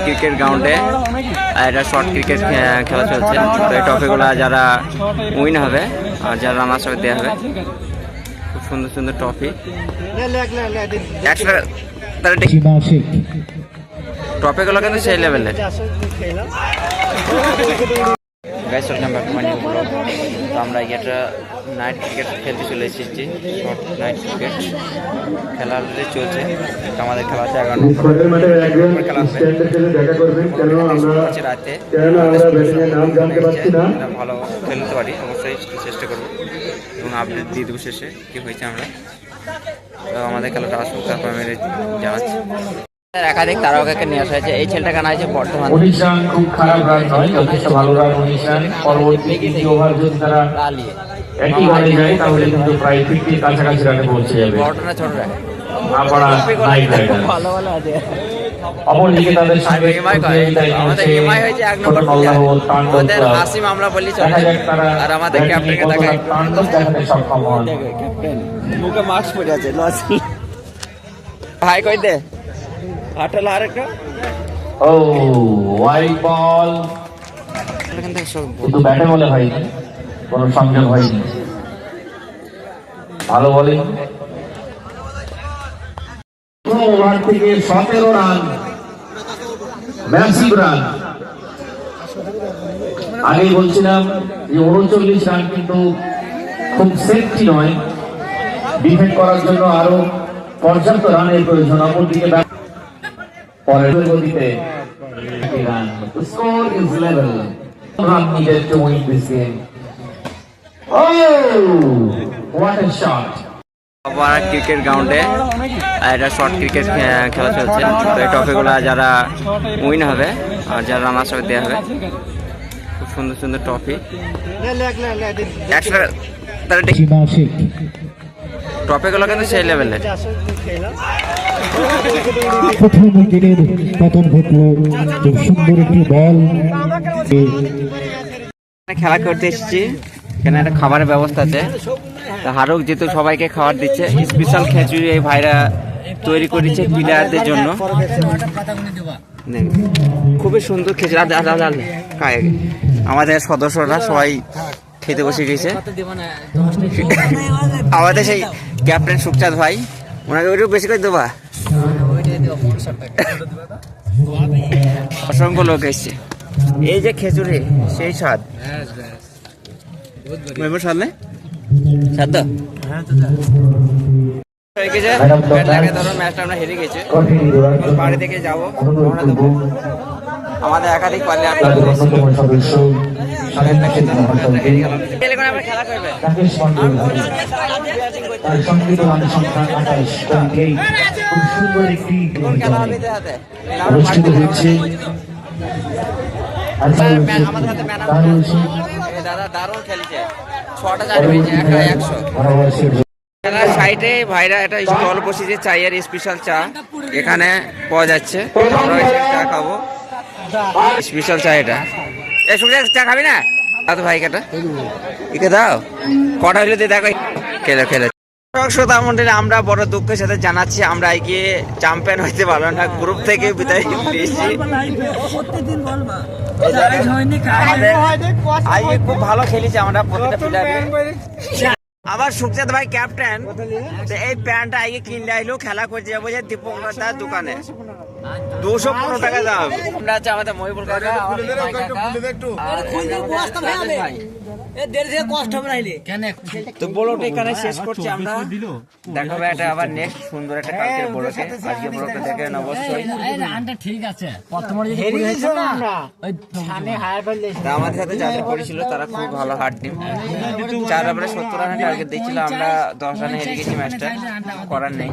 Cricket গ্রাউন্ডে এটা short cricket খেলা চলছে। তো এই ট্রফিগুলো যারা উইন হবে আর যারা রানার্স হবে দেওয়া হবে। খুব সুন্দর সুন্দর ট্রফি। ট্রফিগুলো কিন্তু সেই লেভেলের। তো আমরা এটা নাইট ক্রিকেট খেলতে চলে এসেছি। শর্ট নাইট ক্রিকেট খেলা অলরেডি চলছে। আমাদের খেলা হচ্ছে 11 নম্বর খেলা হবে রাতে। ভালো খেলতে পারি অবশ্যই চেষ্টা করবো এবং আপডেট দিয়ে দেবো শেষে কী হয়েছে। আমরা তো আমাদের খেলাটা আসুক তারপর আমি জানাচ্ছি। একাধিক তারকাকে নিয়ে আসা হয়েছে। এই ছেলেটা কেন হয়েছে বর্তমান খুব খারাপ রান নয়, যথেষ্ট ভালো রান। পরবর্তী দ্বিতীয় ওভার যদি তারা একই রানে যায় তাহলে কিন্তু প্রায় 50 কাছাকাছি রানে পৌঁছে যাবে। বড়টা ছোট রান অপরদিকে তাদের সঙ্গে হাসিম আমরা বলি চলে আর আমাদের ক্যাপ্টেনকে দেখাতে সক্ষম হন। মুখে মাস্ক পড়ে আছে ভাই কই দে হাটল আর একটা ও ওয়াইড বল, কিন্তু ব্যাটে বলে হয়নি, কোনো সংযোগ হয়নি। ভালো বলিং। ওভার থেকে 17 রান, ম্যাসিভ রান। আগেই বলছিলাম যে 39 রান কিন্তু খুব সেফটি নয়, ডিফেন্ড করার জন্য আরো পর্যাপ্ত রানের প্রয়োজন। অপরদিকে পরের গতিতে run, score is level, run needed to win this game. Oh what a shot! Cricket গ্রাউন্ডে এটা শর্ট ক্রিকেট খেলা চলছে। তো এই ট্রফিগুলো যারা উইন হবে আর যারা রানার্স হবে দেওয়া হবে। খুব সুন্দর সুন্দর ট্রফি। ট্রফিগুলো কিন্তু সেই লেভেলের। প্রথম উইকেটের পতন ঘটল, খুব সুন্দর একটি বল। খেলা করতে এসেছি, এখানে একটা খাবারের ব্যবস্থা আছে। তা হারুক যেহেতু সবাইকে খাবার দিচ্ছে, স্পেশাল খিচুড়ি এই ভাইরা তৈরি করেছে প্লেয়ারদের জন্য। খুবই সুন্দর খিচুড়ি। আমাদের সদস্যরা সবাই খেতে বসে গেছে। আমাদের সেই ক্যাপ্টেন সুখচাঁদ ভাই, ওনাকে ওইটুকু বেশি করে দেবা। অসংখ্য লোক এসছে। এই যে খিচুড়ি সেই স্বাদ সামনে সাদ ম্যাচটা আমরা হেরে গেছি। বাড়ি থেকে যাবো আমাদের একাধিক পারলে খেলা করবে। দাদা দারুণ খেলেছে, 6টা চার হয়েছে, 100 সাইডে ভাইরা একটা স্টল বসেছে চায়ের স্পেশাল চা এখানে পাওয়া যাচ্ছে। আমরা চা খাবো, স্পেশাল চা। এটা চা খাবি না দাদু ভাই? কেটা একে দাও, কটা হইলে দিয়ে দেখো খেলে খেলে। শ্রোতা মন্ডলী, আমরা বড় দুঃখের সাথে জানাচ্ছি আমরা এগিয়ে চ্যাম্পিয়ন হইতে পারলাম না, গ্রুপ থেকে বিদায় পেয়েছি। খুব ভালো খেলেছি আমরা প্রতিটা প্লেয়ারে। আবার সুখচাঁদ ভাই ক্যাপ্টেন, এই প্যান্টটা আগে কিনলে আইলো খেলা করতে যাবো যে দীপঙ্কর দোকানে 215 টাকা দাম। আমরা আছে আমাদের মহিবুল কাকা, তো বড়টা এখানে শেষ করছি আমরা। দেখাবো এটা আবার নেক্সট সুন্দর একটা কালকের বড়কে। আজকে বড়কে দেখেন অবশ্যই। আমাদের সাথে যাদের পড়েছিল তারা খুব ভালো হার্ড টিম। 4 ওভারে 70 রানের টার্গেট দিয়েছিল, আমরা 10 রানে হেরে গেছি ম্যাচটা, করার নেই।